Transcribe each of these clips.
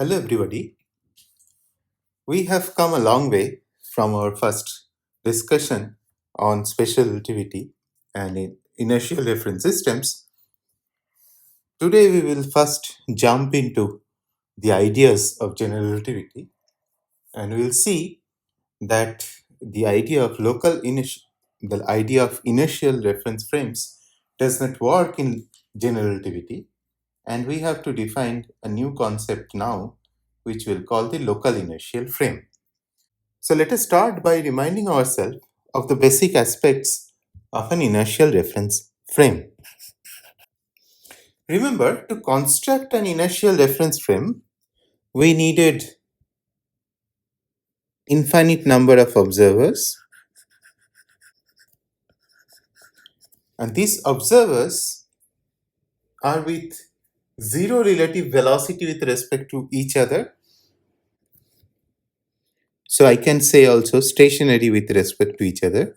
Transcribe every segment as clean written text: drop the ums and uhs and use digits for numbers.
Hello, everybody. We have come a long way from our first discussion on special relativity and inertial reference systems. Today, we will first jump into the ideas of general relativity, and we'll see that the idea of the idea of inertial reference frames does not work in general relativity, and we have to define a new concept now, which we'll call the local inertial frame. So let us start by reminding ourselves of the basic aspects of an inertial reference frame. Remember, to construct an inertial reference frame, we needed infinite number of observers, and these observers are with zero relative velocity with respect to each other. So I can say also stationary with respect to each other.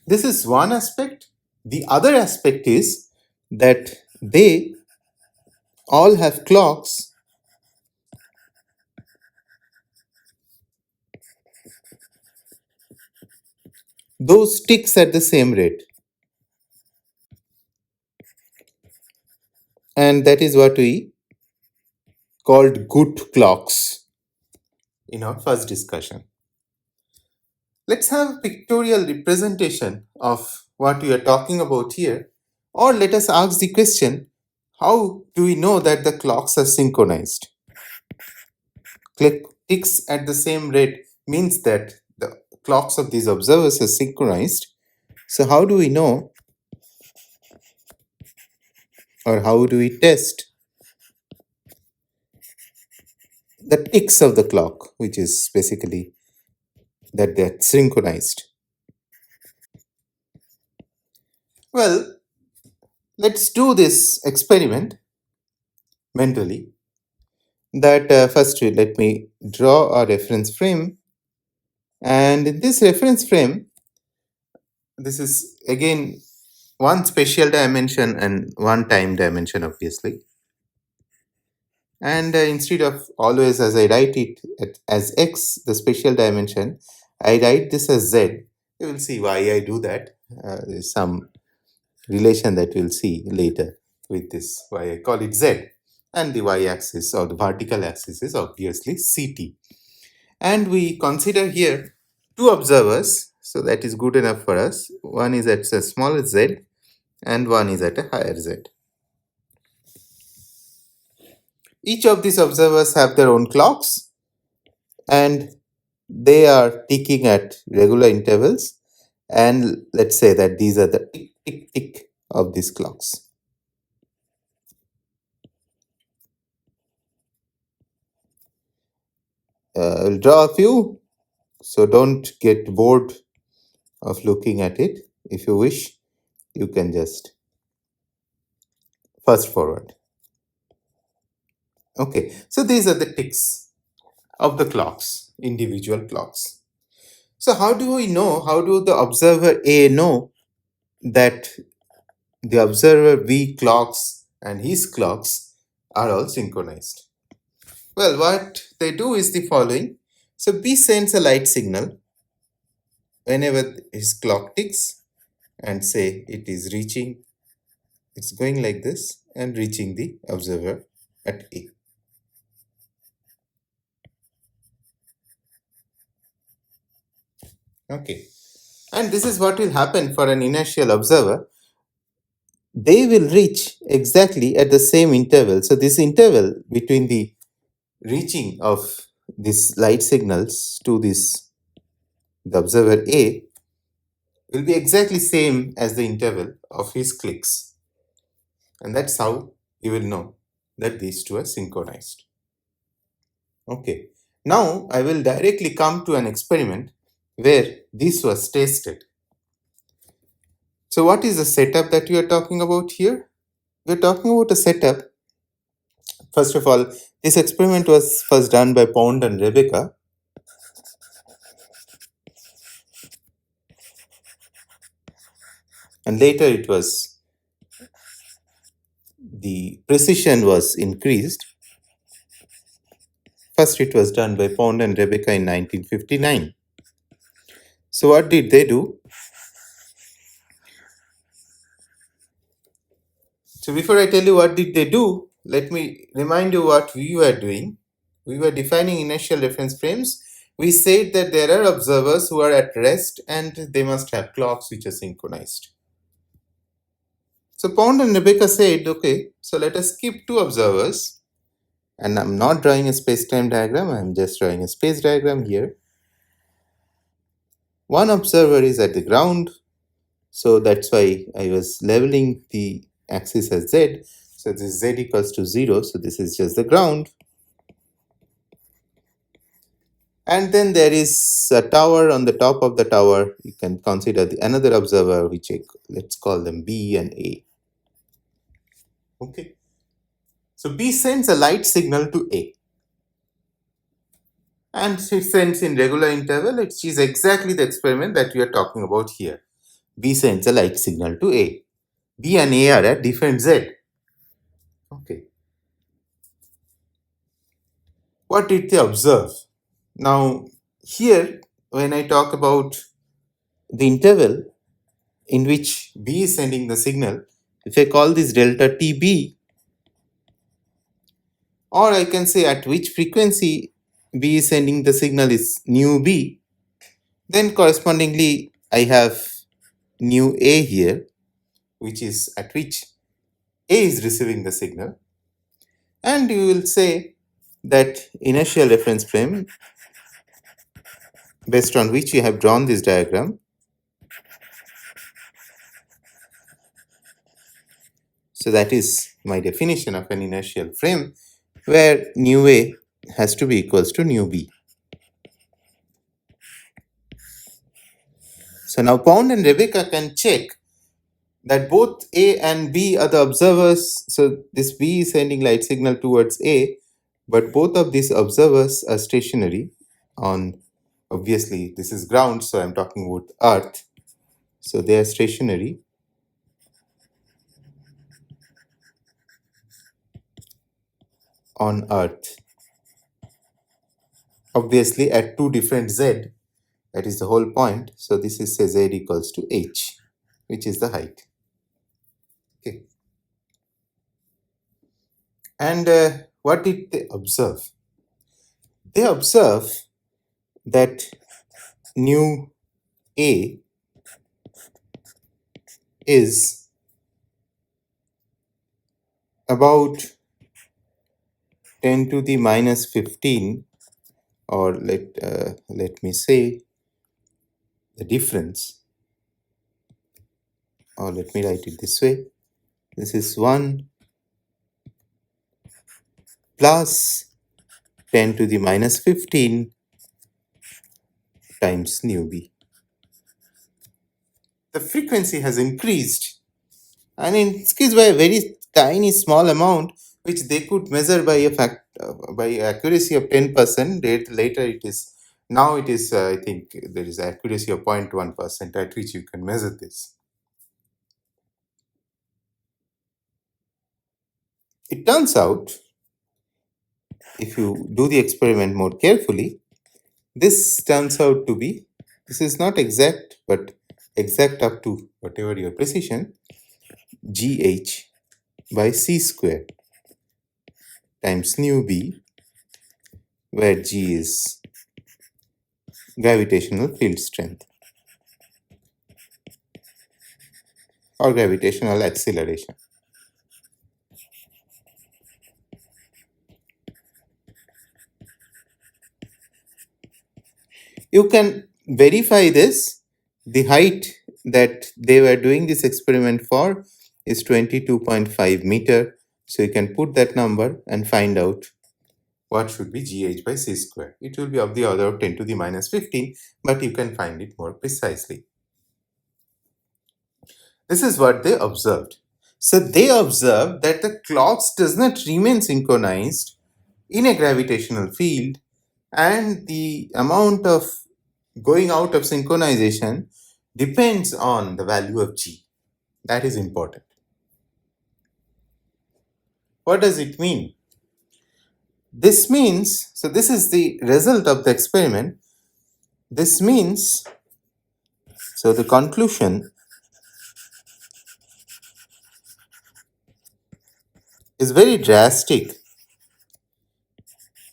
This is one aspect. The other aspect is that they all have clocks. Those ticks at the same rate, and that is what we called good clocks in our first discussion. Let's have a pictorial representation of what we are talking about here, or let us ask the question, how do we know that the clocks are synchronized? Ticks at the same rate means that the clocks of these observers are synchronized. So how do we know, or how do we test the ticks of the clock, which is basically that they're synchronized? Well, let's do this experiment mentally. That first, let me draw a reference frame, and in this reference frame, this is again one spatial dimension and one time dimension, obviously. And instead of always as I write it as x, the spatial dimension, I write this as z. You will see why I do that. There's some relation that we'll see later with this, why I call it z. And the y-axis or the vertical axis is obviously ct. And we consider here two observers, so that is good enough for us. One is at a smaller z and one is at a higher z. Each of these observers have their own clocks, and they are ticking at regular intervals, and let's say that these are the tick tick tick of these clocks. I'll draw a few, so don't get bored of looking at it. If you wish, you can just fast forward. Okay, so these are the ticks of the clocks, individual clocks. So how do we know, how do the observer A know that the observer B clocks and his clocks are all synchronized? Well, what they do is the following. So B sends a light signal whenever his clock ticks, and say it is reaching, it's going like this and reaching the observer at A. Okay. And this is what will happen for an inertial observer. They will reach exactly at the same interval. So this interval between the reaching of these light signals to this the observer A will be exactly same as the interval of his clicks. And that's how you will know that these two are synchronized. Okay. Now I will directly come to an experiment where this was tested. So what is the setup that we are talking about here? We are talking about a setup. First of all, this experiment was first done by Pond and Rebecca. And later it was the precision was increased. First, it was done by Pond and Rebecca in 1959. So, what did they do? So, before I tell you what did they do, let me remind you what we were doing. We were defining inertial reference frames. We said that there are observers who are at rest and they must have clocks which are synchronized. So Pond and Rebecca said, okay, so let us keep two observers. And I'm not drawing a space-time diagram, I'm just drawing a space diagram here. One observer is at the ground, so that's why I was leveling the axis as z. So this is z equals to 0, so this is just the ground. And then there is a tower. On the top of the tower, you can consider another observer, which let's call them B and A. Okay. So B sends a light signal to A. And it sends in regular interval, which is exactly the experiment that we are talking about here. B sends a light signal to A. B and A are at different Z. Okay. What did they observe? Now, here, when I talk about the interval in which B is sending the signal, if I call this delta TB, or I can say at which frequency B is sending the signal is nu B, then correspondingly I have nu A here, which is at which A is receiving the signal. And you will say that inertial reference frame based on which you have drawn this diagram. So that is my definition of an inertial frame, where nu A has to be equals to nu B. So now Pond and Rebecca can check that both A and B are the observers. So this B is sending light signal towards A, but both of these observers are stationary on, obviously this is ground, so I'm talking about Earth. So they are stationary on Earth. Obviously at two different Z, that is the whole point. So this is say Z equals to H, which is the height. Okay. And what did they observe? They observe that nu A is about 10 to the minus 15, or let me say the difference, or let me write it this way. This is 1 plus 10 to the minus 15 times nu B. The frequency has increased, and increased by a very tiny small amount, which they could measure by a by accuracy of 10%. Later it is, now it is, I think there is accuracy of 0.1% at which you can measure this. It turns out, if you do the experiment more carefully, this turns out to be, this is not exact, but exact up to whatever your precision, gh by c square times nu B, where g is gravitational field strength or gravitational acceleration. You can verify this. The height that they were doing this experiment for is 22.5 meter. So you can put that number and find out what should be gh by c square. It will be of the order of 10 to the minus 15, but you can find it more precisely. This is what they observed. So they observed that the clocks does not remain synchronized in a gravitational field, and the amount of going out of synchronization depends on the value of g. That is important. What does it mean? This means, so this is the result of the experiment. This means, so the conclusion is very drastic,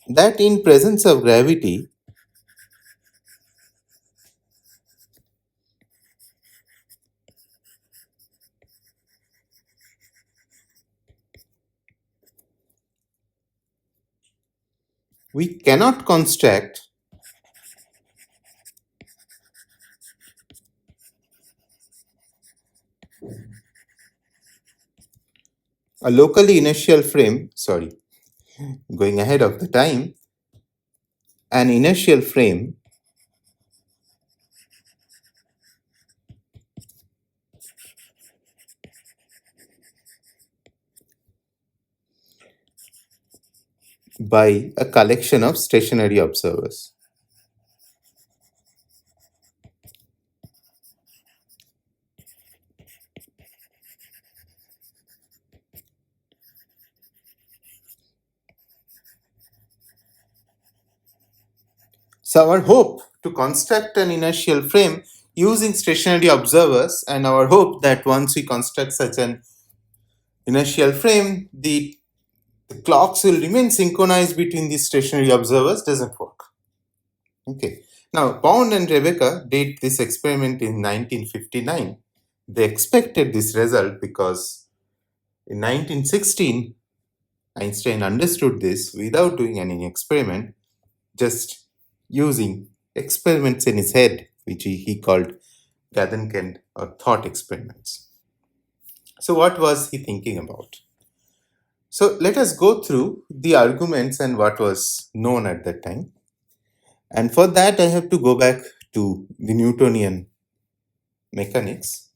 that in presence of gravity, we cannot construct a locally inertial frame, sorry, going ahead of the time, an inertial frame by a collection of stationary observers. So our hope to construct an inertial frame using stationary observers, and our hope that once we construct such an inertial frame, the clocks will remain synchronized between these stationary observers, doesn't work. Okay. Now, Pound and Rebecca did this experiment in 1959. They expected this result because in 1916, Einstein understood this without doing any experiment, just using experiments in his head, which he called Gadenkind or thought experiments. So, what was he thinking about? So, let us go through the arguments and what was known at that time. And for that, I have to go back to the Newtonian mechanics.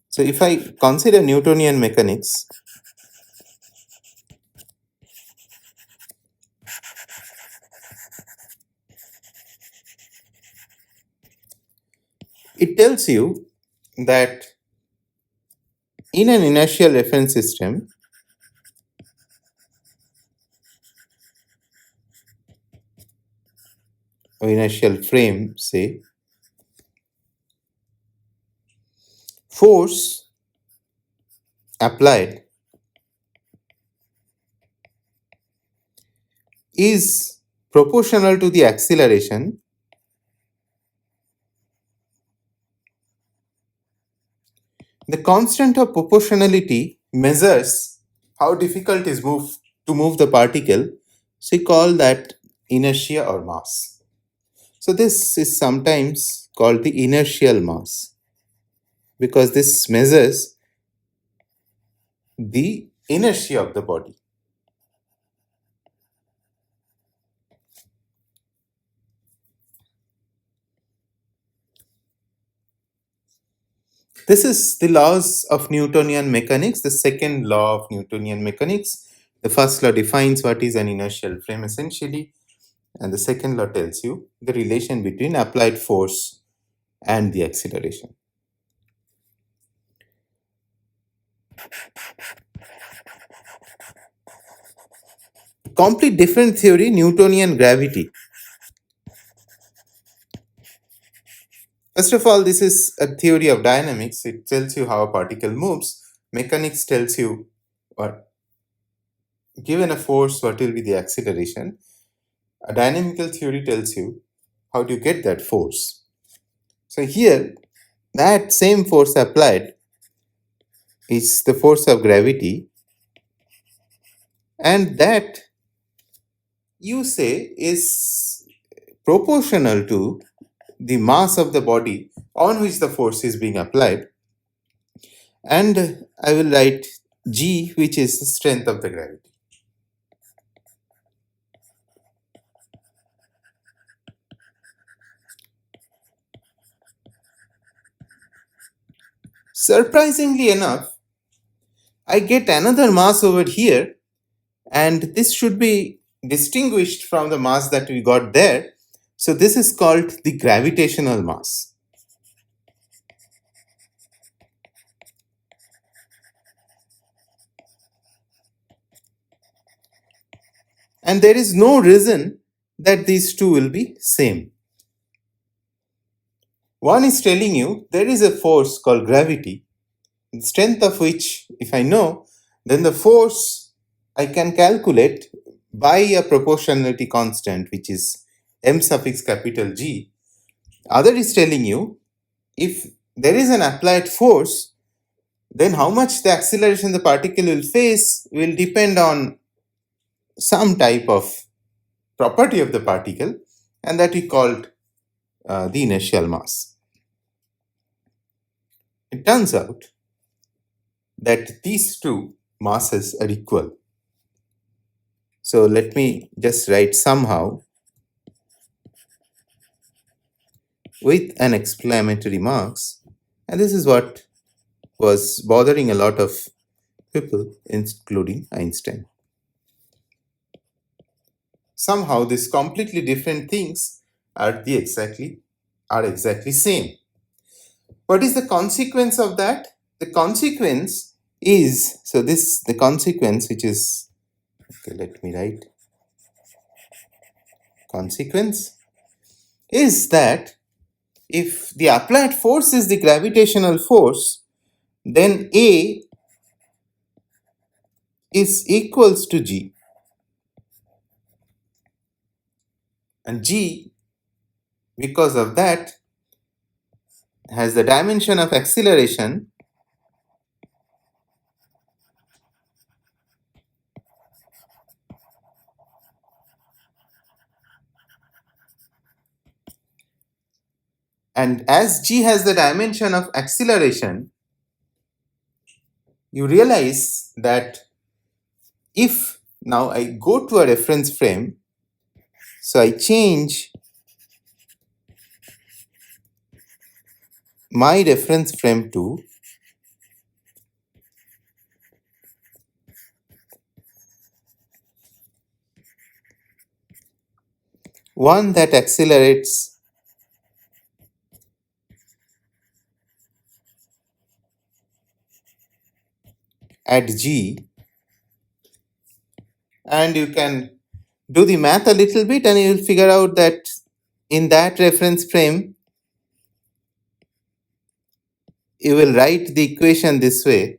So, if I consider Newtonian mechanics, it tells you that in an inertial reference system, or inertial frame, say, force applied is proportional to the acceleration the constant of proportionality measures how difficult it is to move the particle, so we call that inertia or mass. So this is sometimes called the inertial mass because this measures the inertia of the body. This is the laws of Newtonian mechanics, the second law of Newtonian mechanics. The first law defines what is an inertial frame essentially, and the second law tells you the relation between applied force and the acceleration. Complete different theory, Newtonian gravity. First of all, this is a theory of dynamics. It tells you how a particle moves. Mechanics tells you what, given a force, what will be the acceleration. A dynamical theory tells you how do you get that force. So here, that same force applied is the force of gravity, and that you say is proportional to the mass of the body on which the force is being applied, and I will write G, which is the strength of the gravity. Surprisingly enough, I get another mass over here, and this should be distinguished from the mass that we got there. So this is called the gravitational mass. and there is no reason that these two will be same. One is telling you there is a force called gravity, the strength of which, if I know, then the force I can calculate by a proportionality constant, which is m suffix capital G. Other is telling you if there is an applied force, then how much the acceleration the particle will face will depend on some type of property of the particle, and that we called the inertial mass. It turns out that these two masses are equal. So let me just write somehow with an exclamatory marks, and this is what was bothering a lot of people, including Einstein. Somehow these completely different things are exactly same. What is the consequence of that? The consequence is, so this the consequence which is, okay, let me write, consequence is that if the applied force is the gravitational force, then A is equals to G, and G, because of that, has the dimension of acceleration and as G has the dimension of acceleration, you realize that if now I go to a reference frame, so I change my reference frame to one that accelerates at G, and you can do the math a little bit and you will figure out that in that reference frame you will write the equation this way,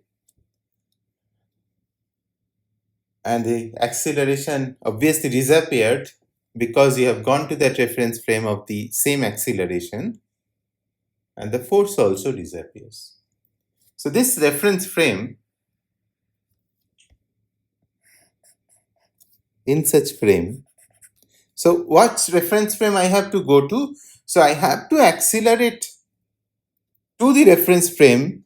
and the acceleration obviously disappeared because you have gone to that reference frame of the same acceleration, and the force also disappears. So this reference frame, in such frame, so what reference frame I have to go to? So I have to accelerate to the reference frame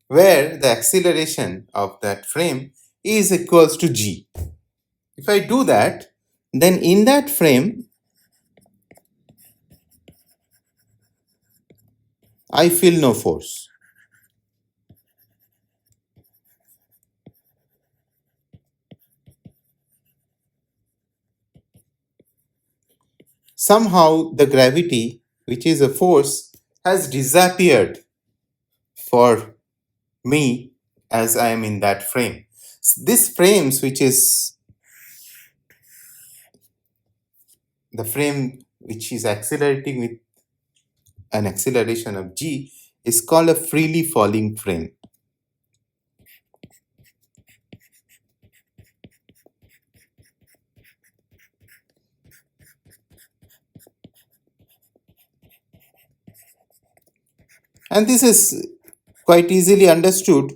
where the acceleration of that frame is equals to G. If I do that, then in that frame I feel no force. Somehow the gravity, which is a force, has disappeared for me as I am in that frame. This frames, which is the frame which is accelerating with an acceleration of G, is called a freely falling frame. And this is quite easily understood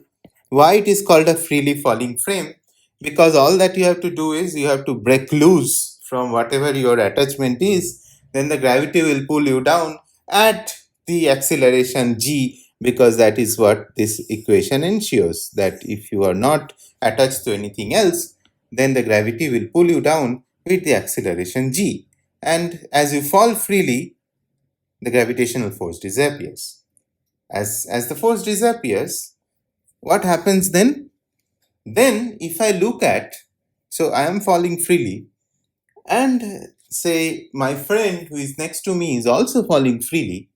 why it is called a freely falling frame, because all that you have to do is you have to break loose from whatever your attachment is, then the gravity will pull you down at the acceleration G, because that is what this equation ensures, that if you are not attached to anything else, then the gravity will pull you down with the acceleration G, and as you fall freely, the gravitational force disappears. As the force disappears, what happens then? Then if I look at, so I am falling freely, and say my friend who is next to me is also falling freely,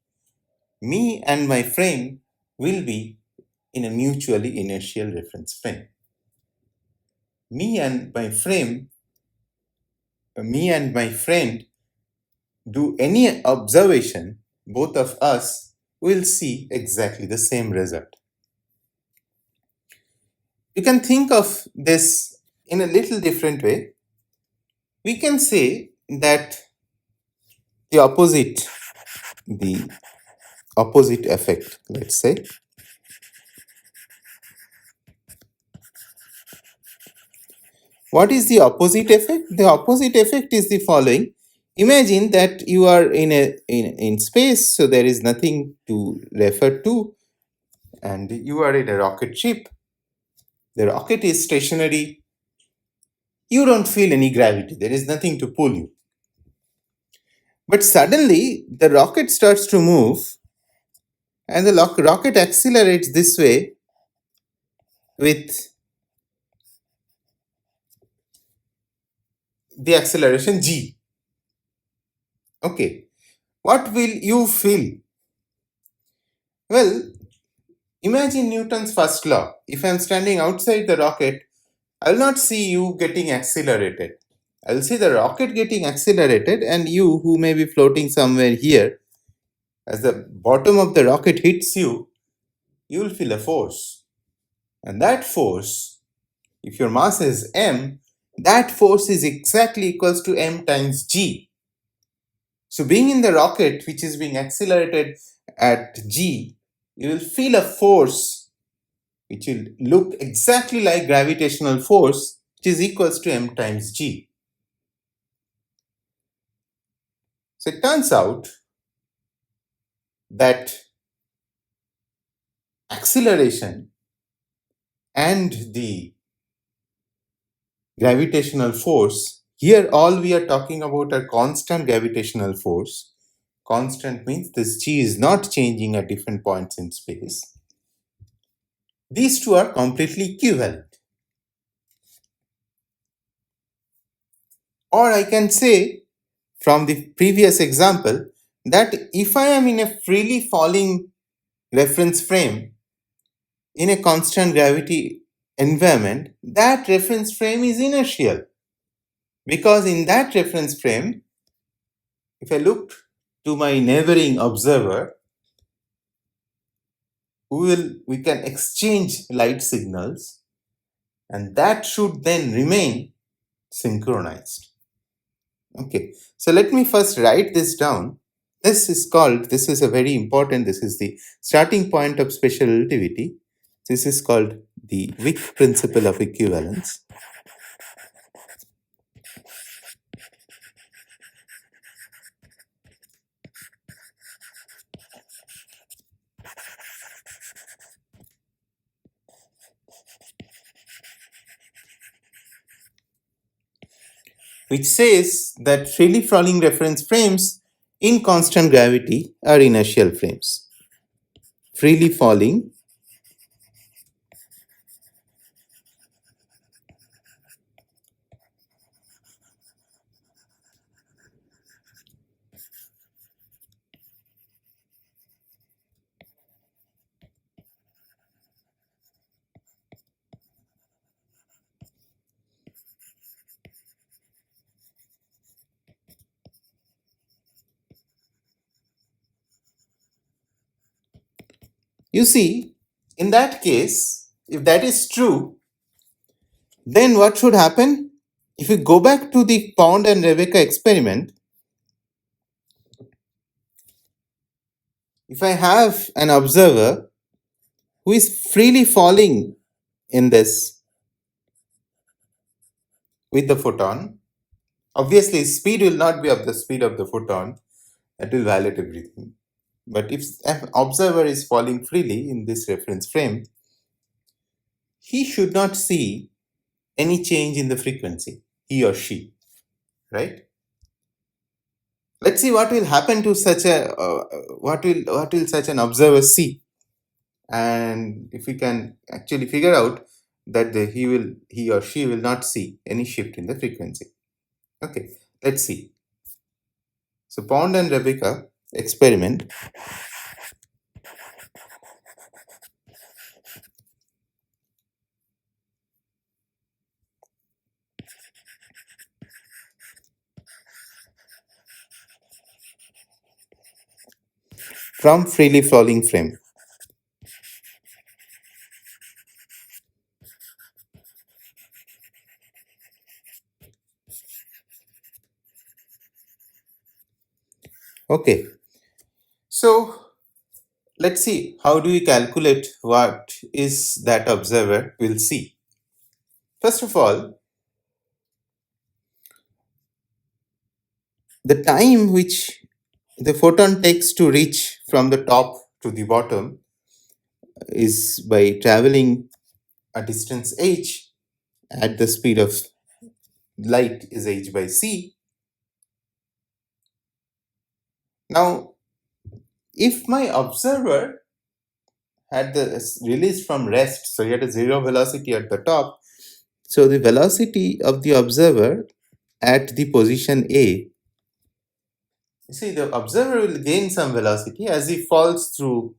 me and my frame will be in a mutually inertial reference frame. Me and my frame me and my friend do any observation, both of us will see exactly the same result. You can think of this in a little different way. We can say that the the opposite effect, let's say, what is the opposite effect? The opposite effect is the following. Imagine that you are in space, so there is nothing to refer to, and you are in a rocket ship. The rocket is stationary. You don't feel any gravity. There is nothing to pull you. But suddenly, the rocket starts to move, and the rocket accelerates this way with the acceleration g. Okay, what will you feel? Well, imagine Newton's first law. If I'm standing outside the rocket, I'll not see you getting accelerated. I'll see the rocket getting accelerated, and you, who may be floating somewhere here, as the bottom of the rocket hits you, you will feel a force. And that force, if your mass is m, that force is exactly equals to m times g. So being in the rocket, which is being accelerated at g, you will feel a force which will look exactly like gravitational force, which is equals to m times g. So it turns out that acceleration and the gravitational force, here all we are talking about are constant gravitational force. Constant means this g is not changing at different points in space. These two are completely equivalent. Or I can say from the previous example that if I am in a freely falling reference frame in a constant gravity environment, that reference frame is inertial. Because in that reference frame, if I look to my neighboring observer, we can exchange light signals, and that should then remain synchronized. Okay, so let me first write this down. This is a very important, this is the starting point of special relativity. This is called the Wick principle of equivalence. Which says that freely falling reference frames in constant gravity are inertial frames. Freely falling You see, in that case, if that is true, then what should happen? If you go back to the Pound and Rebecca experiment, if I have an observer who is freely falling in this with the photon, obviously speed will not be of the speed of the photon, that will violate everything. But if an observer is falling freely in this reference frame, he should not see any change in the frequency, he or she, right? Let's see what will happen to such a what will such an observer see, and if we can actually figure out that he or she will not see any shift in the frequency. Okay, let's see. So Pond and Rebecca experiment. from freely falling frame. Okay, so let's see how do we calculate what is that observer will see. First of all, the time which the photon takes to reach from the top to the bottom is by traveling a distance h at the speed of light is h by c. Now, if my observer had the released from rest, so he had a zero velocity at the top, so the velocity of the observer at the position A, you see, the observer will gain some velocity as he falls through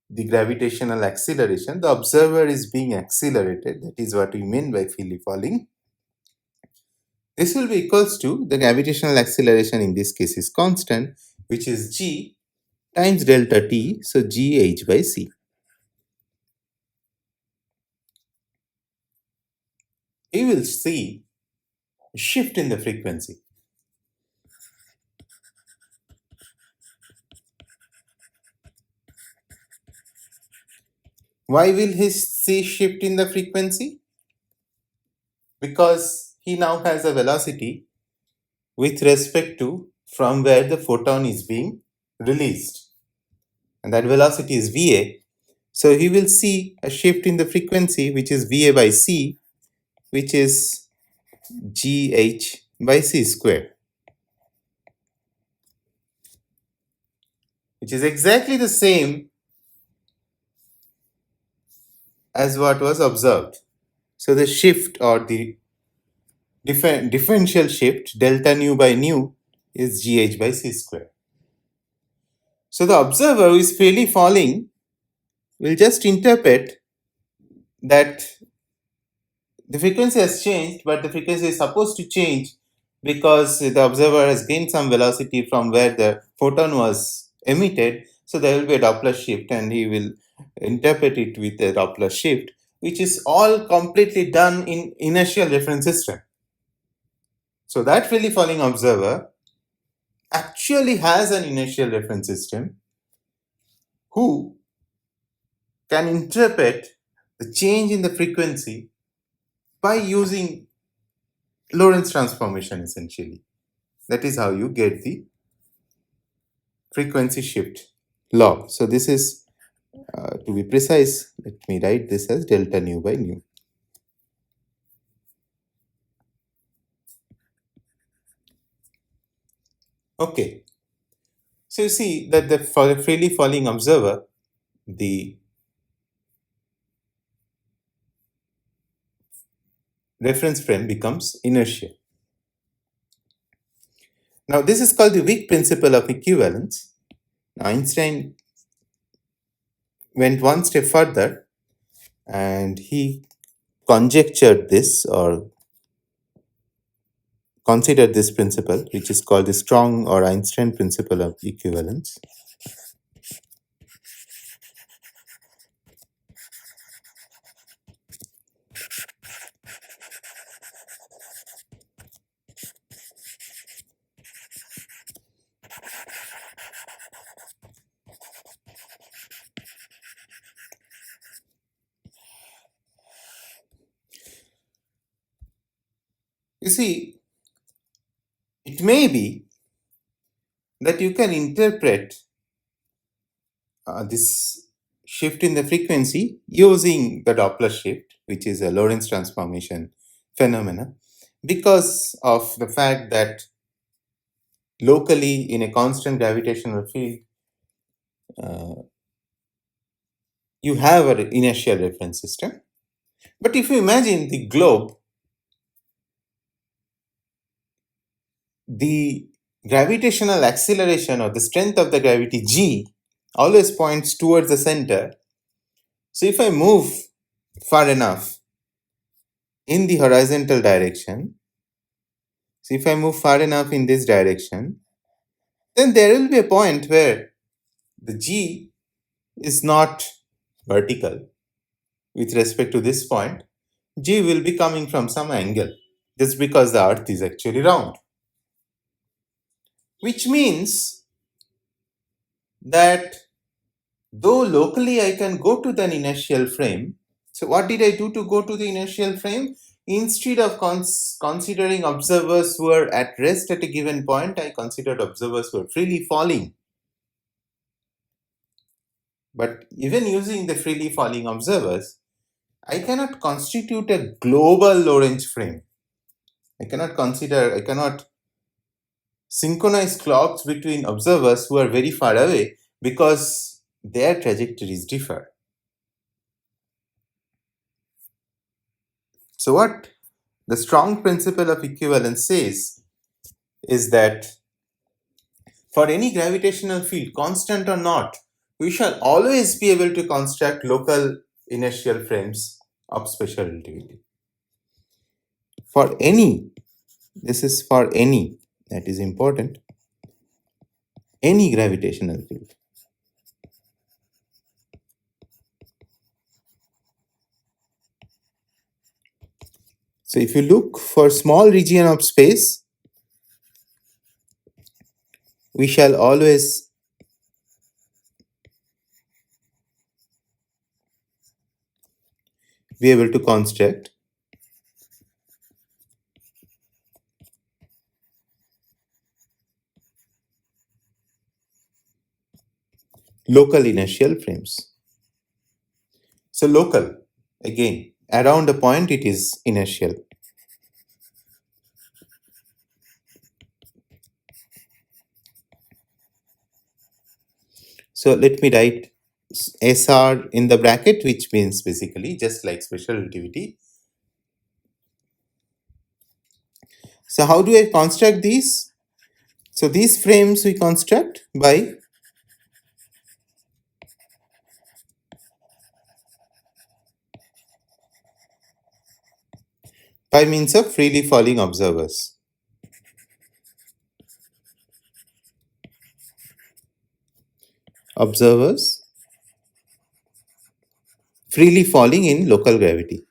the gravitational acceleration. The observer is being accelerated. That is what we mean by freely falling. This will be equals to the gravitational acceleration in this case is constant, which is g times delta t, so g h by c. You will see a shift in the frequency. Why will he see shift in the frequency? Because he now has a velocity with respect to from where the photon is being released. And that velocity is Va. So he will see a shift in the frequency, which is Va by c, which is gh by c square, which is exactly the same as what was observed. So the shift or the differential shift delta nu by nu is gh by c square. So the observer who is freely falling will just interpret that the frequency has changed, but the frequency is supposed to change because the observer has gained some velocity from where the photon was emitted. So there will be a Doppler shift, and he will interpret it with a Doppler shift, which is all completely done in inertial reference system. So that freely falling observer actually has an inertial reference system who can interpret the change in the frequency by using Lorentz transformation essentially. That is how you get the frequency shift log. So this is, to be precise, let me write this as delta nu by nu. Okay. So you see that for the freely falling observer, the reference frame becomes inertial. Now this is called the weak principle of equivalence. Now Einstein went one step further and he conjectured this or considered this principle, which is called the strong or Einstein principle of equivalence. You see, it may be that you can interpret this shift in the frequency using the Doppler shift, which is a Lorentz transformation phenomena, because of the fact that locally in a constant gravitational field, you have an inertial reference system. But if you imagine the globe, the gravitational acceleration or the strength of the gravity g always points towards the center. So if I move far enough in the horizontal direction, so if I move far enough in this direction, then there will be a point where the g is not vertical with respect to this point, g will be coming from some angle just because the earth is actually round. Which means that though locally I can go to the inertial frame, so what did I do to go to the inertial frame? Instead of considering observers who are at rest at a given point, I considered observers who are freely falling. But even using the freely falling observers, I cannot constitute a global Lorentz frame. I cannot synchronize clocks between observers who are very far away because their trajectories differ. So what the strong principle of equivalence says is that for any gravitational field, constant or not, we shall always be able to construct local inertial frames of special relativity. For any, this is for any, that is important, any gravitational field. So if you look for small region of space, we shall always be able to construct local inertial frames. So local, again, around a point it is inertial. So let me write SR in the bracket, which means basically just like special relativity. So how do I construct these? So these frames we construct by means of freely falling observers. Observers freely falling in local gravity.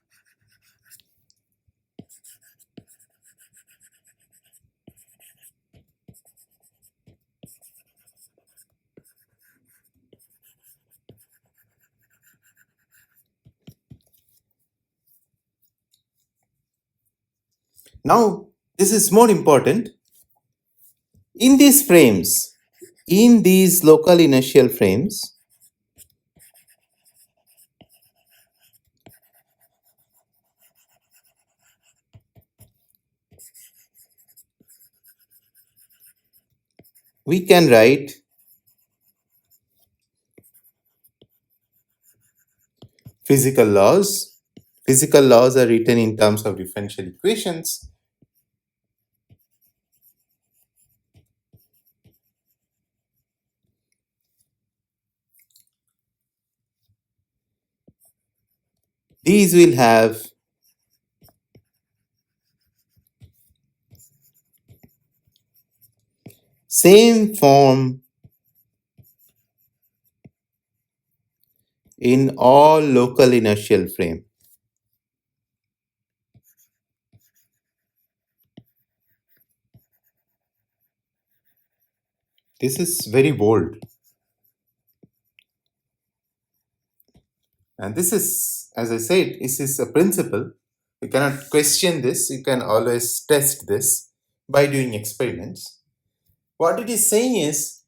Now, this is more important. In these frames, in these local inertial frames, we can write physical laws. Physical laws are written in terms of differential equations. These will have same form in all local inertial frame. This is very bold. And this is, as I said, this is a principle. You cannot question this. You can always test this by doing experiments. What it is saying is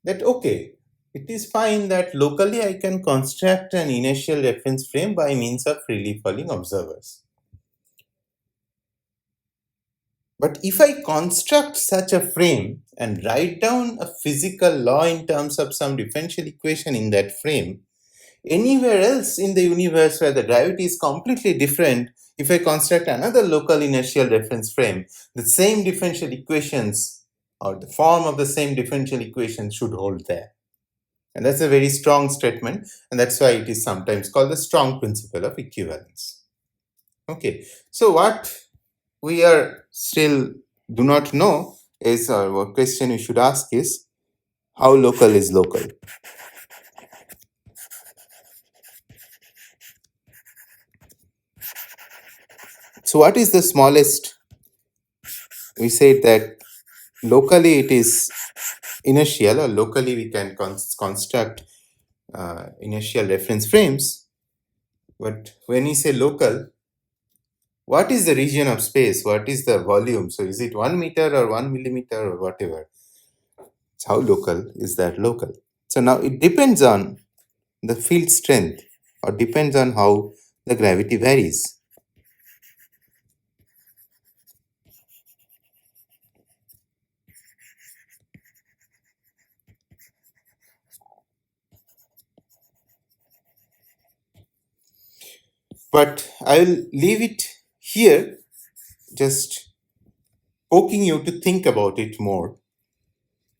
that, okay, it is fine that locally I can construct an inertial reference frame by means of freely falling observers. But if I construct such a frame and write down a physical law in terms of some differential equation in that frame, anywhere else in the universe where the gravity is completely different, if I construct another local inertial reference frame, the same differential equations or the form of the same differential equation should hold there. And that's a very strong statement, and that's why it is sometimes called the strong principle of equivalence. Okay, so what we are still do not know is, or what question you should ask is, How local is local? So what is the smallest? We said that locally it is inertial, or locally we can construct inertial reference frames. But when you say local, what is the region of space? What is the volume? So is it 1 meter or 1 millimeter or whatever? So how local is that local? So now it depends on the field strength, or depends on how the gravity varies. But I will leave it here, just poking you to think about it more.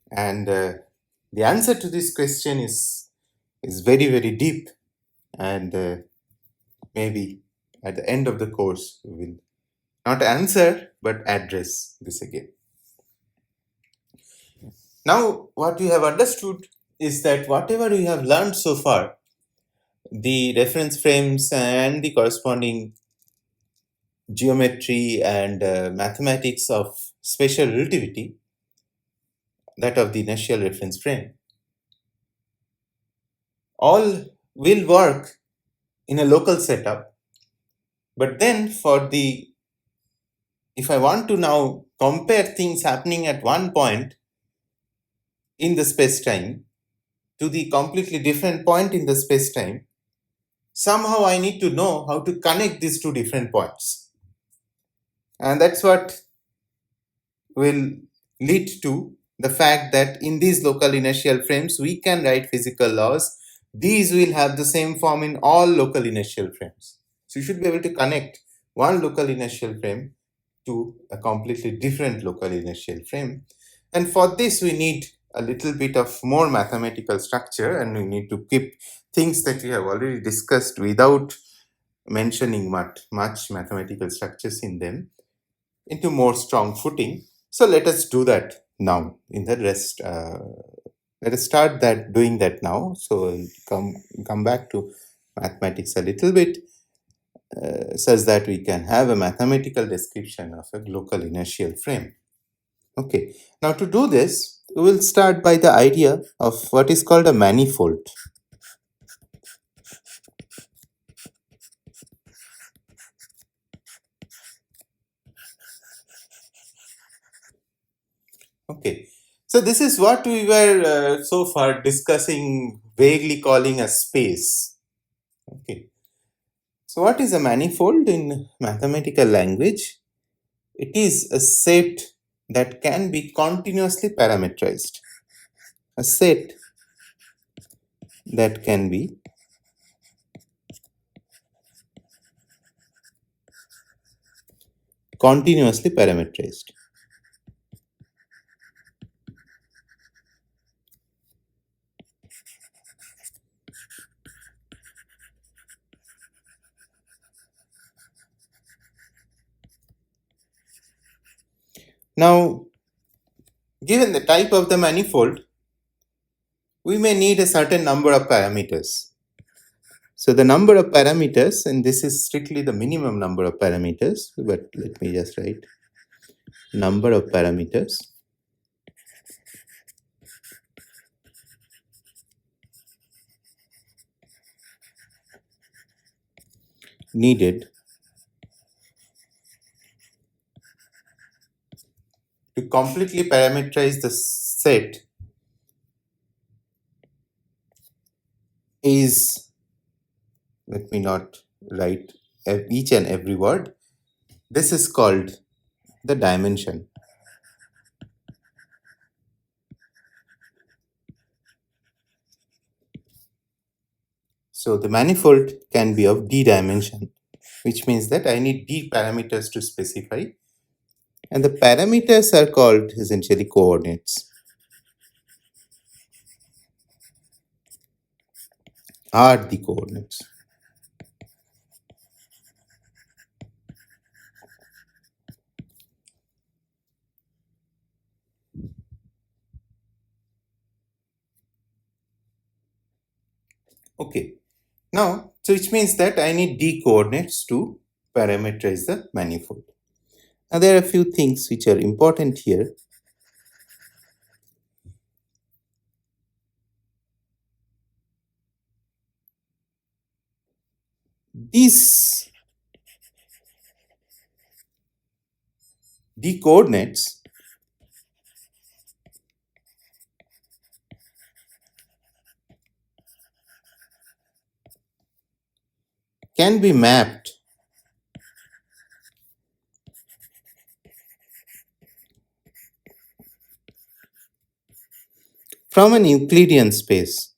And the answer to this question is very, very deep. And maybe at the end of the course, we will not answer, but address this again. Now, what we have understood is that whatever we have learned so far, the reference frames and the corresponding geometry and mathematics of special relativity, that of the inertial reference frame, all will work in a local setup. But then if I want to now compare things happening at one point in the space-time to the completely different point in the space-time, somehow I need to know how to connect these two different points. And that's what will lead to the fact that in these local inertial frames, we can write physical laws. These will have the same form in all local inertial frames. So you should be able to connect one local inertial frame to a completely different local inertial frame. And for this, we need a little bit of more mathematical structure, and we need to keep things that we have already discussed without mentioning much mathematical structures in them into more strong footing. So let us do that now in the rest. Let us start doing that now. So come back to mathematics a little bit, such that we can have a mathematical description of a local inertial frame. Okay, now to do this, we will start by the idea of what is called a manifold. Okay, so this is what we were so far discussing, vaguely calling a space. Okay, so what is a manifold in mathematical language? It is a set that can be continuously parametrized. A set that can be continuously parametrized. Now, given the type of the manifold, we may need a certain number of parameters. So the number of parameters, and this is strictly the minimum number of parameters, but let me just write number of parameters needed to completely parameterize the set is, let me not write each and every word, this is called the dimension. So the manifold can be of d dimension, which means that I need d parameters to specify, and the parameters are called essentially coordinates, are the coordinates. Okay. Now, so which means that I need d coordinates to parameterize the manifold. Now, there are a few things which are important here. These d coordinates can be mapped from an Euclidean space.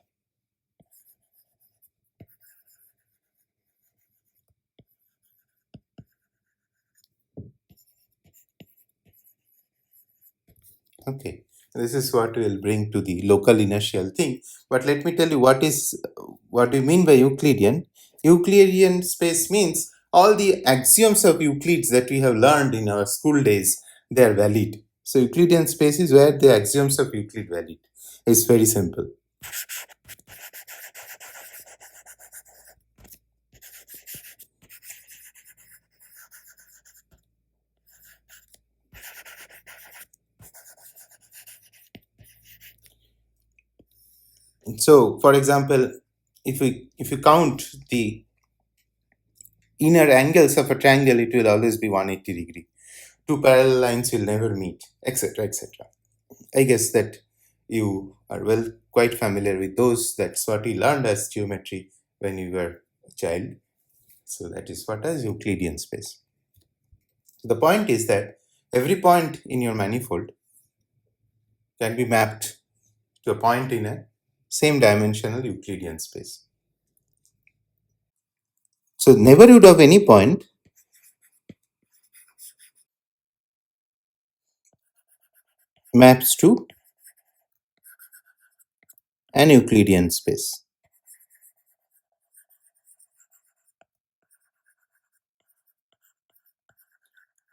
Okay, this is what we'll bring to the local inertial thing. But let me tell you what we mean by Euclidean. Euclidean space means all the axioms of Euclid that we have learned in our school days, they are valid. So Euclidean space is where the axioms of Euclid valid. It's very simple. So, for example, if you count the inner angles of a triangle, it will always be 180-degree. Two parallel lines will never meet, etc., etc. I guess that you are well quite familiar with those. That's what you learned as geometry when you were a child. So that is what is Euclidean space. So the point is that every point in your manifold can be mapped to a point in a same dimensional Euclidean space. So neighborhood of any point maps to an Euclidean space.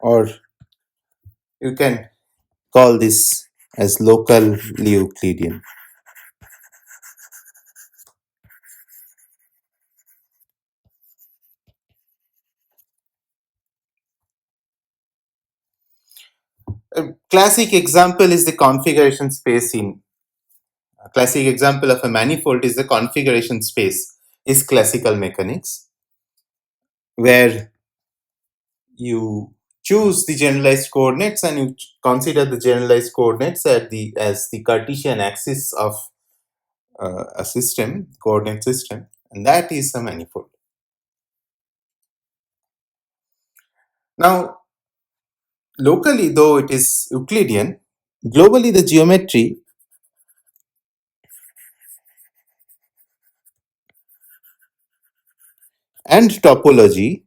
Or you can call this as local Euclidean. A classic example is the configuration space in a classic example of a manifold is the configuration space is classical mechanics, where you choose the generalized coordinates and you consider the generalized coordinates as the Cartesian axis of a system, coordinate system, and that is a manifold. Now, locally, though it is Euclidean, globally the geometry and topology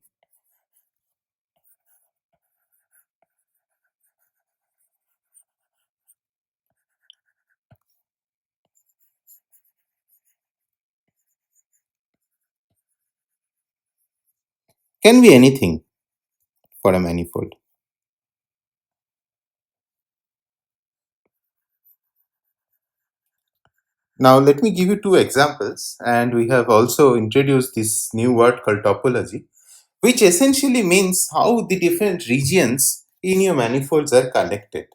can be anything for a manifold. Now, let me give you two examples, and we have also introduced this new word called topology, which essentially means how the different regions in your manifolds are connected.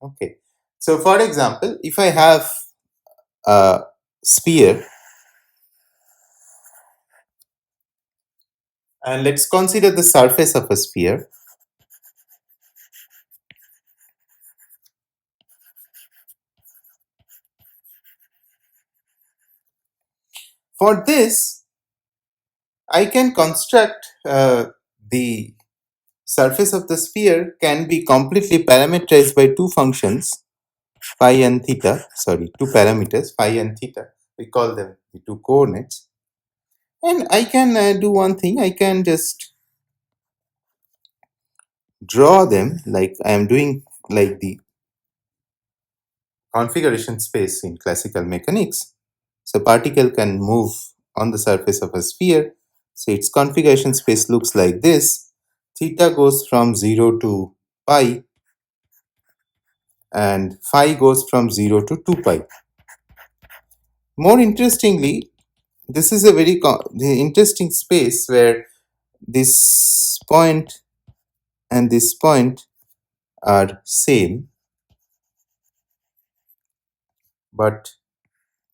Okay, so for example, if I have a sphere, and let's consider the surface of a sphere. For this, I can construct the surface of the sphere can be completely parameterized by two functions, phi and theta, sorry, two parameters, phi and theta. We call them the two coordinates. And I can do one thing, I can just draw them like I am doing like the configuration space in classical mechanics. So particle can move on the surface of a sphere. So its configuration space looks like this. Theta goes from 0 to pi and phi goes from 0 to 2 pi. More interestingly, this is a the interesting space where this point and this point are same, but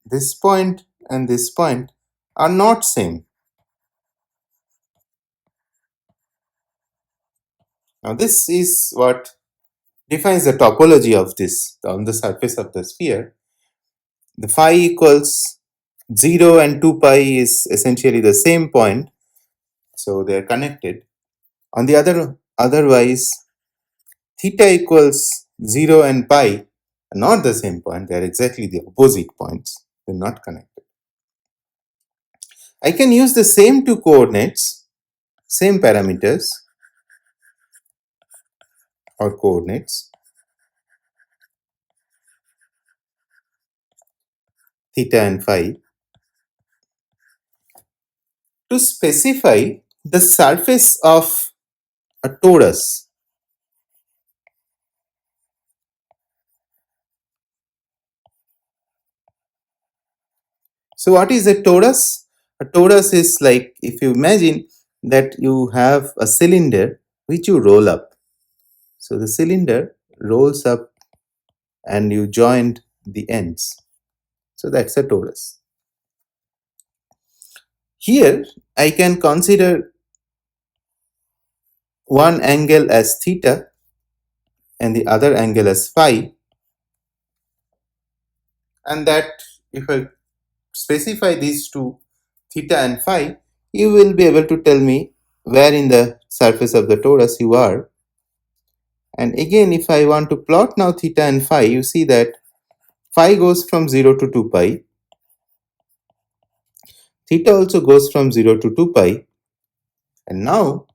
this point and this point are not same. Now this is what defines the topology of this on the surface of the sphere. The phi equals 0 and 2 pi is essentially the same point, so they are connected. On the otherwise, theta equals 0 and pi are not the same point, they are exactly the opposite points, they are not connected. I can use the same two coordinates, same parameters or coordinates, theta and phi, to specify the surface of a torus. So what is a torus? A torus is like, if you imagine that you have a cylinder which you roll up. So the cylinder rolls up and you joined the ends. So that's a torus. Here I can consider one angle as theta and the other angle as phi, and that if I specify these two, theta and phi, you will be able to tell me where in the surface of the torus you are. And again, if I want to plot now theta and phi, you see that phi goes from 0 to 2 pi, theta also goes from 0 to 2 pi, and now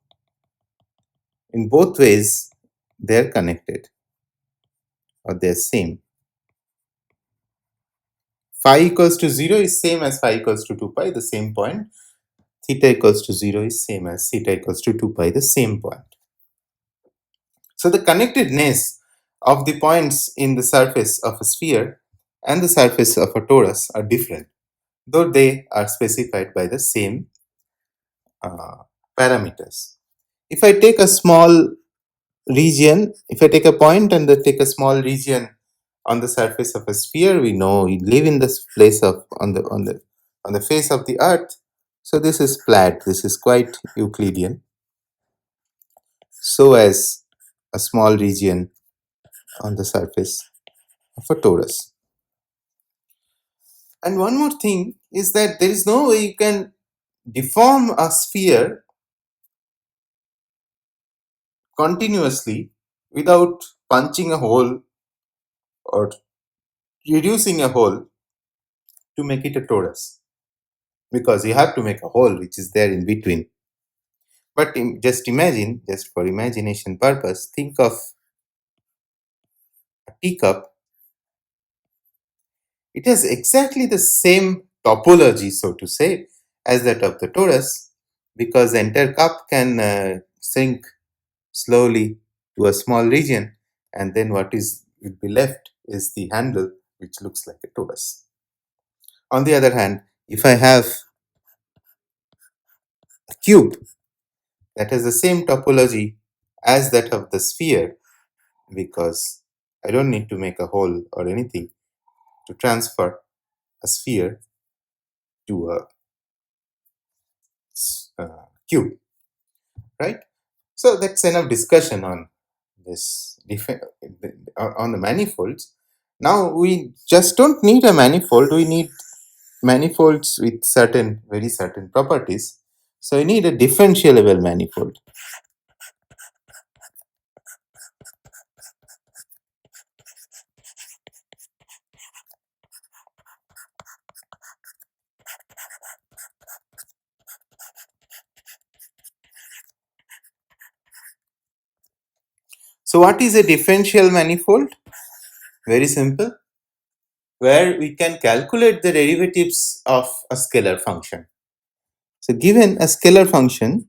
in both ways they are connected or they are same. Phi equals to 0 is same as phi equals to 2 pi, the same point. Theta equals to 0 is same as theta equals to 2 pi, the same point. So the connectedness of the points in the surface of a sphere and the surface of a torus are different, though they are specified by the same parameters. If I take a small region, if I take a point and take a small region on the surface of a sphere, we know we live in this place of on the face of the earth. So this is flat. This is quite Euclidean. So as a small region on the surface of a torus. And one more thing is that there is no way you can deform a sphere continuously without punching a hole or reducing a hole to make it a torus, because you have to make a hole which is there in between. But just imagine, just for imagination purpose, think of a teacup. It has exactly the same topology, so to say, as that of the torus, because the entire cup can sink slowly to a small region, and then what is will be left is the handle, which looks like a torus. On the other hand, if I have a cube that has the same topology as that of the sphere, because I don't need to make a hole or anything to transfer a sphere to a cube, right? So that's enough discussion on this on the manifolds. Now we just don't need a manifold, we need manifolds with very certain properties. So you need a differential level manifold. So what is a differential manifold? Very simple, where we can calculate the derivatives of a scalar function. So given a scalar function,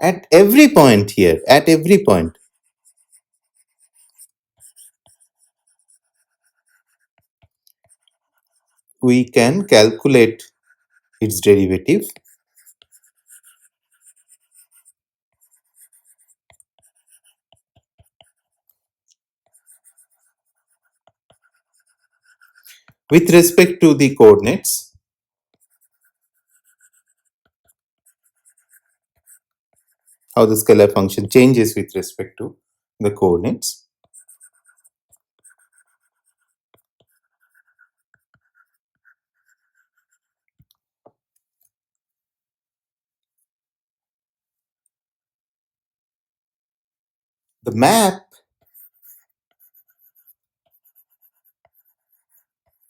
At every point here, at every point, we can calculate its derivative with respect to the coordinates, how the scalar function changes with respect to the coordinates. The map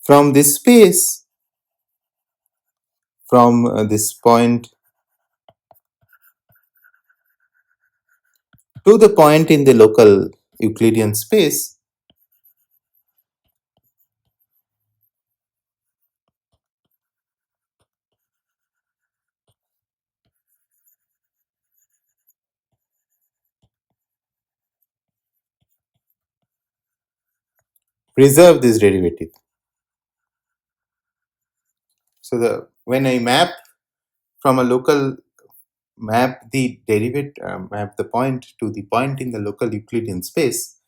from this space, from this point to the point in the local Euclidean space, preserve this derivative. So the when I map from a local map the derivative map the point to the point in the local Euclidean space,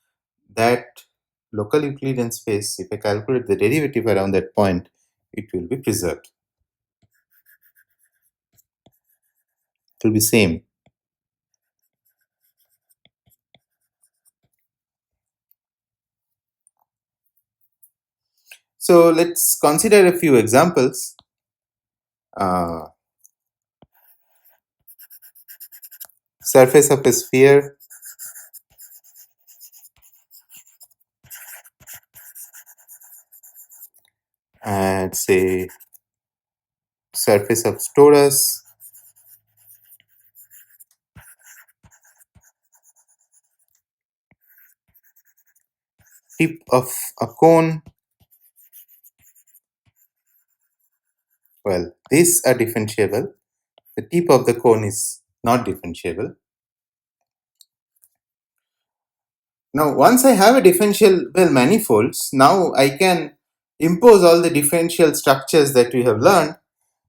that local Euclidean space, if I calculate the derivative around that point, it will be preserved. It will be same. So let's consider a few examples. Surface of a sphere, and say surface of torus, tip of a cone. Well, these are differentiable. The tip of the cone is not differentiable. Now, once I have a differentiable manifolds, now I can impose all the differential structures that we have learned.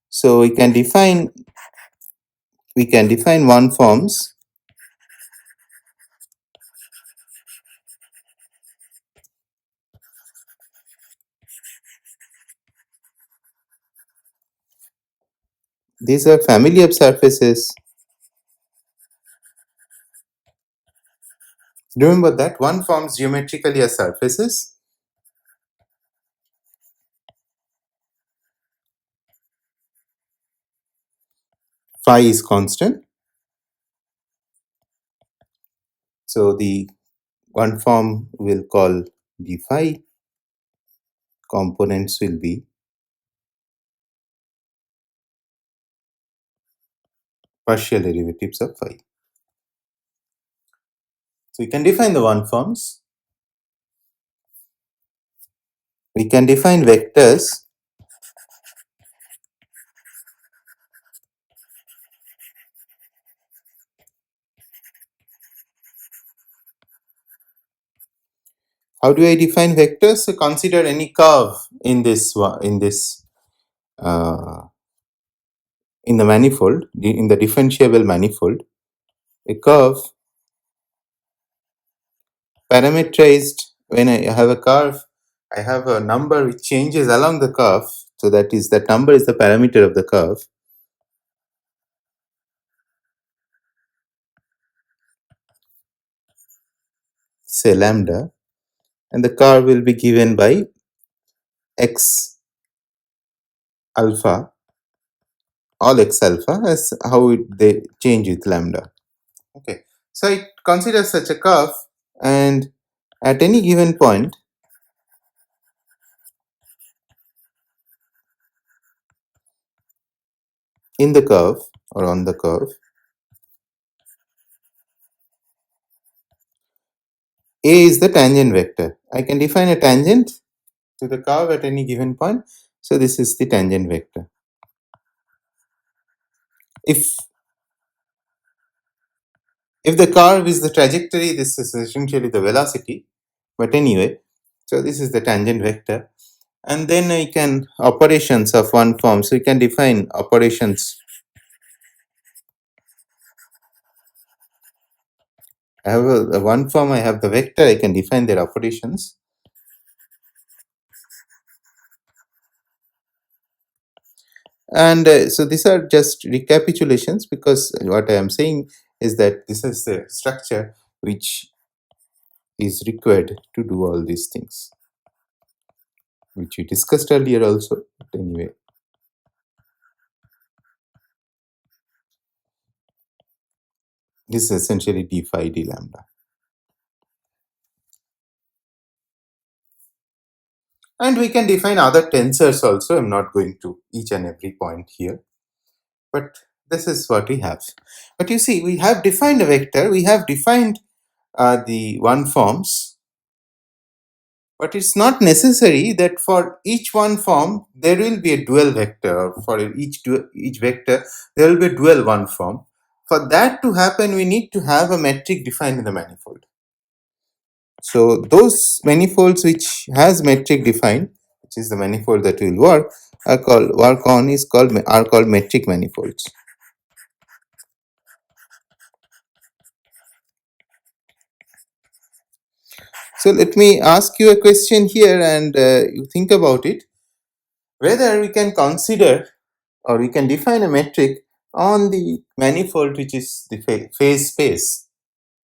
So we can define one forms. These are family of surfaces. Remember that one forms geometrically as surfaces. Phi is constant. So the one form we'll call d phi. Components will be partial derivatives of phi. So we can define the one forms. We can define vectors. How do I define vectors? So consider any curve in this uh, in the manifold, in the differentiable manifold. A curve parametrized. When I have a curve, I have a number which changes along the curve. So that number is the parameter of the curve. Say lambda, and the curve will be given by x alpha, all x alpha, as how they change with lambda. Okay, so I consider such a curve, and at any given point in the curve or on the curve, A is the tangent vector. I can define a tangent to the curve at any given point. So this is the tangent vector. If If the curve is the trajectory, this is essentially the velocity. But anyway, so this is the tangent vector. And then we can operations of one form. So we can define operations. I have one form, I have the vector, I can define their operations. And so these are just recapitulations, because what I am saying is that this is the structure which is required to do all these things, which we discussed earlier also. But anyway, this is essentially d phi d lambda. And we can define other tensors also. I'm not going to each and every point here, but this is what we have. But you see, we have defined a vector, we have defined the one forms, but it's not necessary that for each one form there will be a dual vector, or for each vector there will be a dual one form. For that to happen, we need to have a metric defined in the manifold. So those manifolds which has metric defined, which is the manifold that will are called metric manifolds. So let me ask you a question here, and you think about it, whether we can consider or we can define a metric on the manifold which is the phase space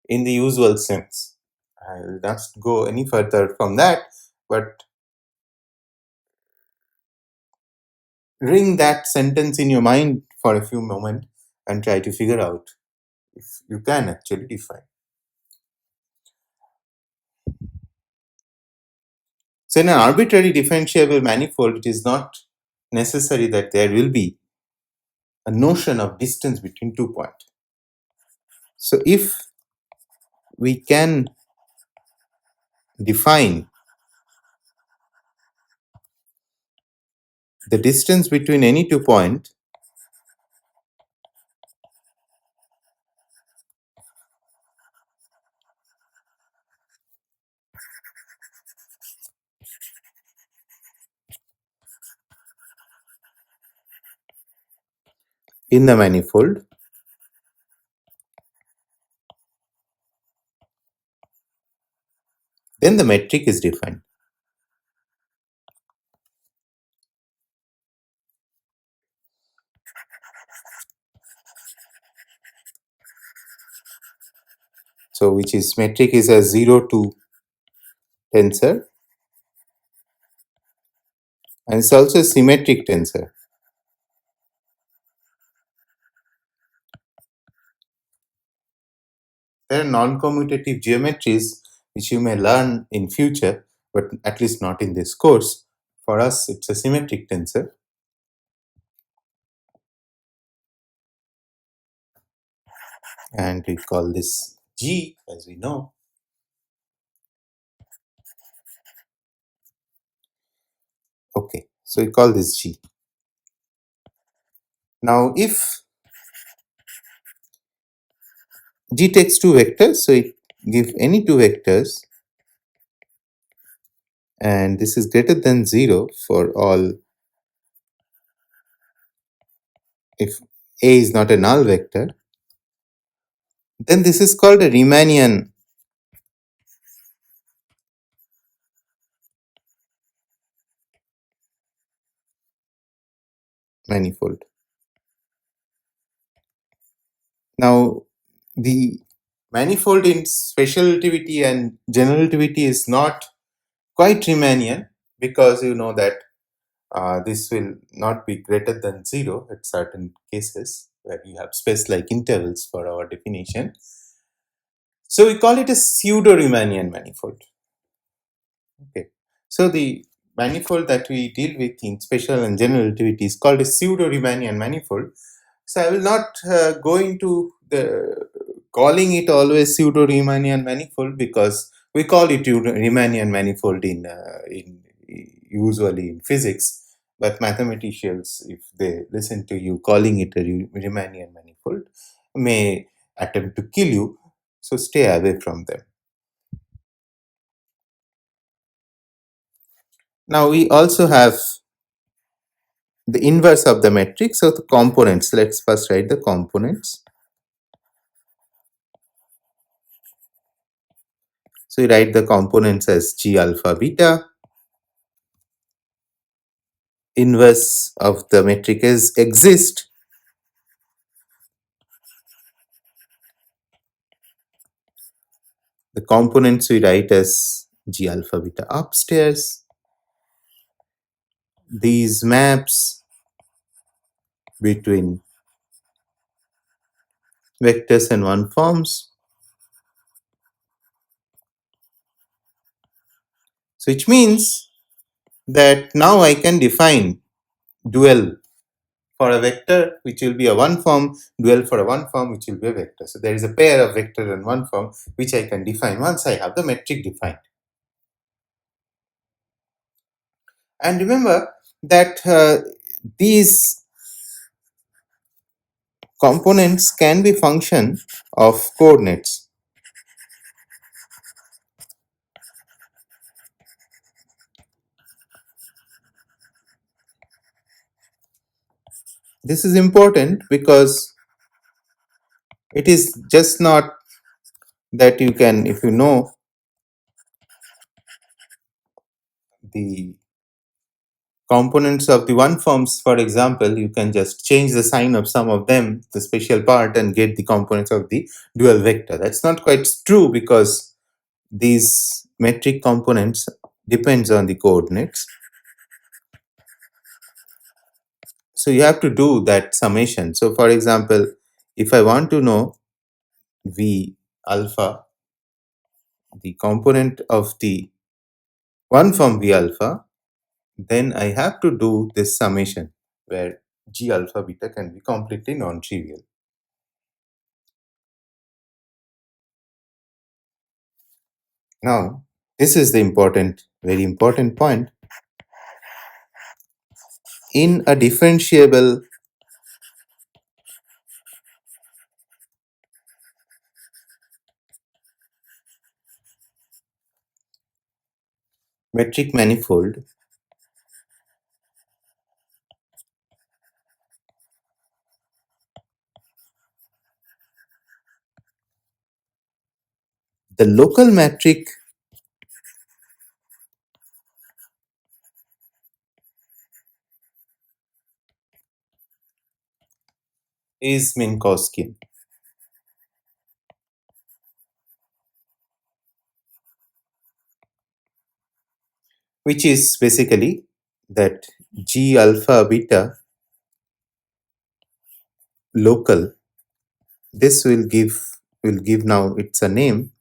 in the usual sense. I will not go any further from that, but ring that sentence in your mind for a few moments and try to figure out if you can actually define. So in an arbitrary differentiable manifold, it is not necessary that there will be a notion of distance between 2 points. So if we can define the distance between any 2 points in the manifold, then the metric is defined. So which is metric is a 0 2 tensor, and it's also a symmetric tensor. There are non-commutative geometries which you may learn in future, but at least not in this course. For us, it's a symmetric tensor. And we call this G, as we know. Okay, so we call this G. Now, if G takes two vectors, so it give any two vectors, and this is greater than 0 for all if A is not a null vector, then this is called a Riemannian manifold. Now, the manifold in special relativity and general relativity is not quite Riemannian, because you know that this will not be greater than 0 at certain cases where you have space-like intervals for our definition. So we call it a pseudo-Riemannian manifold. Okay. So the manifold that we deal with in special and general relativity is called a pseudo-Riemannian manifold. So I will not go into the calling it always pseudo-Riemannian manifold, because we call it Riemannian manifold in usually in physics. But mathematicians, if they listen to you calling it a Riemannian manifold, may attempt to kill you. So stay away from them. Now we also have the inverse of the metric. So the components, let's first write the components. So we write the components as G alpha beta. Inverse of the metric is exist. The components we write as G alpha beta upstairs. These maps between vectors and one forms. So which means that now I can define dual for a vector which will be a one form, dual for a one form which will be a vector. So there is a pair of vector and one form which I can define once I have the metric defined. And remember that these components can be function of coordinates. This is important because it is just not that you can, if you know the components of the one forms, for example, you can just change the sign of some of them, the special part, and get the components of the dual vector. That's not quite true because these metric components depends on the coordinates. So you have to do that summation. So for example, if I want to know V alpha, the component of the one form V alpha, then I have to do this summation where G alpha beta can be completely non-trivial. Now, this is the important, very important point. In a differentiable metric manifold, the local metric is Minkowskian, which is basically that G alpha beta local. This will give now it's a name.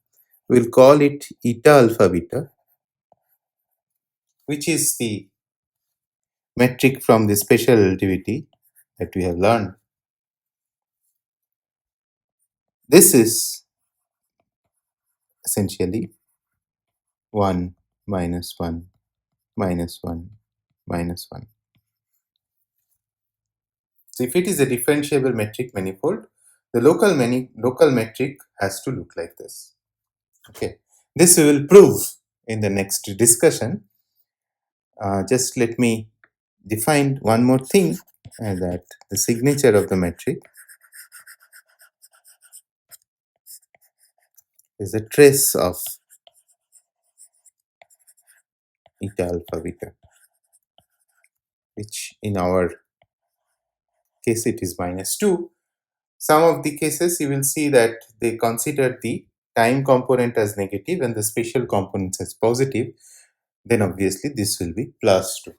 We'll call it eta alpha beta, which is the metric from the special relativity that we have learned. This is essentially 1 minus 1 minus 1 minus 1. So if it is a differentiable metric manifold, the local metric has to look like this. Okay, this we will prove in the next discussion. Just let me define one more thing, that the signature of the metric is a trace of eta alpha beta, which in our case it is -2. Some of the cases you will see that they consider the time component as negative and the spatial components as positive. Then obviously this will be +2.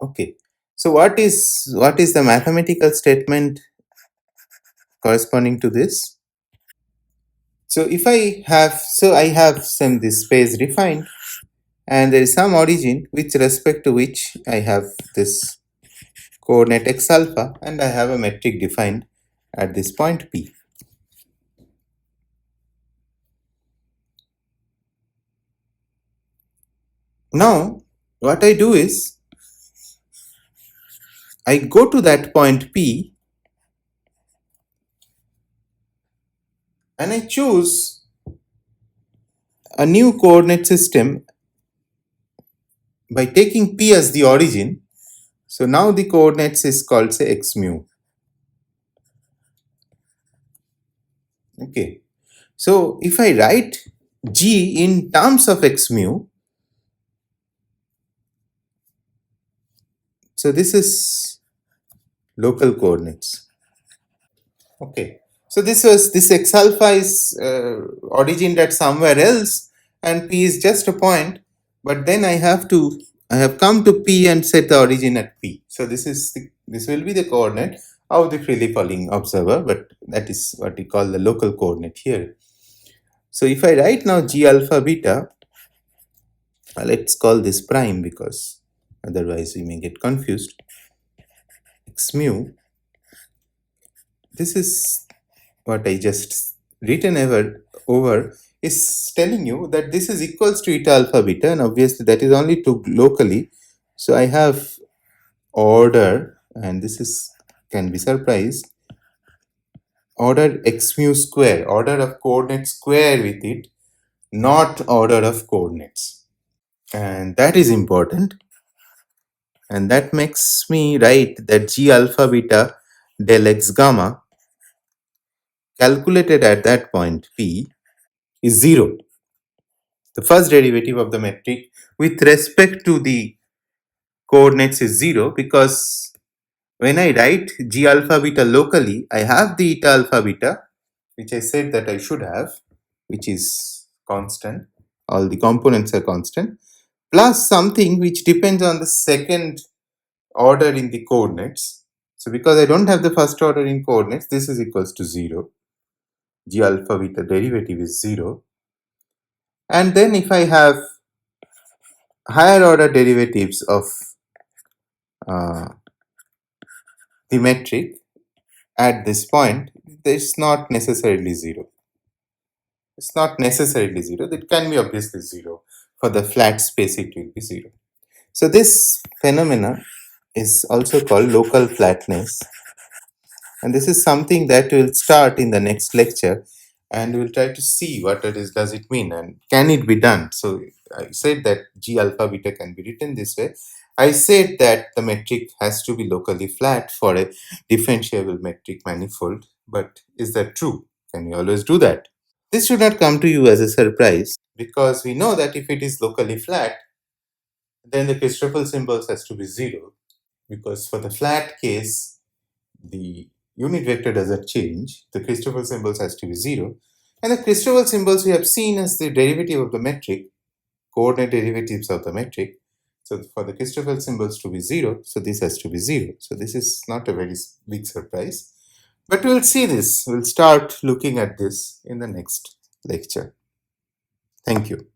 Okay. So what is the mathematical statement corresponding to this? So if I have some this space defined, and there is some origin with respect to which I have this coordinate x alpha, and I have a metric defined at this point P. Now what I do is I go to that point P and I choose a new coordinate system by taking P as the origin. So now the coordinates is called, say, x mu. Okay. So if I write G in terms of x mu, so this is local coordinates. Okay. So this x alpha is origined at somewhere else, and P is just a point. But then I have come to P and set the origin at P. So this will be the coordinate of the freely falling observer, but that is what we call the local coordinate here. So if I write now G alpha beta, let's call this prime because otherwise we may get confused. X mu, this is what I just written over is telling you that this is equals to eta alpha beta, and obviously that is only to locally. So I have order, and this is can be surprised, order x mu square, order of coordinates square with it, not order of coordinates. And that is important. And that makes me write that g alpha beta del x gamma calculated at that point P is 0. The first derivative of the metric with respect to the coordinates is 0, because when I write g alpha beta locally, I have the eta alpha beta, which I said that I should have, which is constant. All the components are constant, plus something which depends on the second order in the coordinates. So because I don't have the first order in coordinates, this is equals to 0. G alpha beta derivative is 0. And then if I have higher order derivatives of uh, the metric at this point, it's not necessarily 0. It's not necessarily 0. It can be obviously 0. For the flat space, it will be 0. So this phenomena is also called local flatness. And this is something that will start in the next lecture, and we'll try to see what it is, does it mean, and can it be done. So I said that G alpha beta can be written this way. I said that the metric has to be locally flat for a differentiable metric manifold. But is that true? Can we always do that? This should not come to you as a surprise, because we know that if it is locally flat, then the Christoffel symbols has to be 0, because for the flat case, the unit vector doesn't change. The Christoffel symbols has to be 0. And the Christoffel symbols we have seen as the derivative of the metric, coordinate derivatives of the metric. So for the Christoffel symbols to be 0, so this has to be 0. So this is not a very big surprise. But we'll see this. We'll start looking at this in the next lecture. Thank you.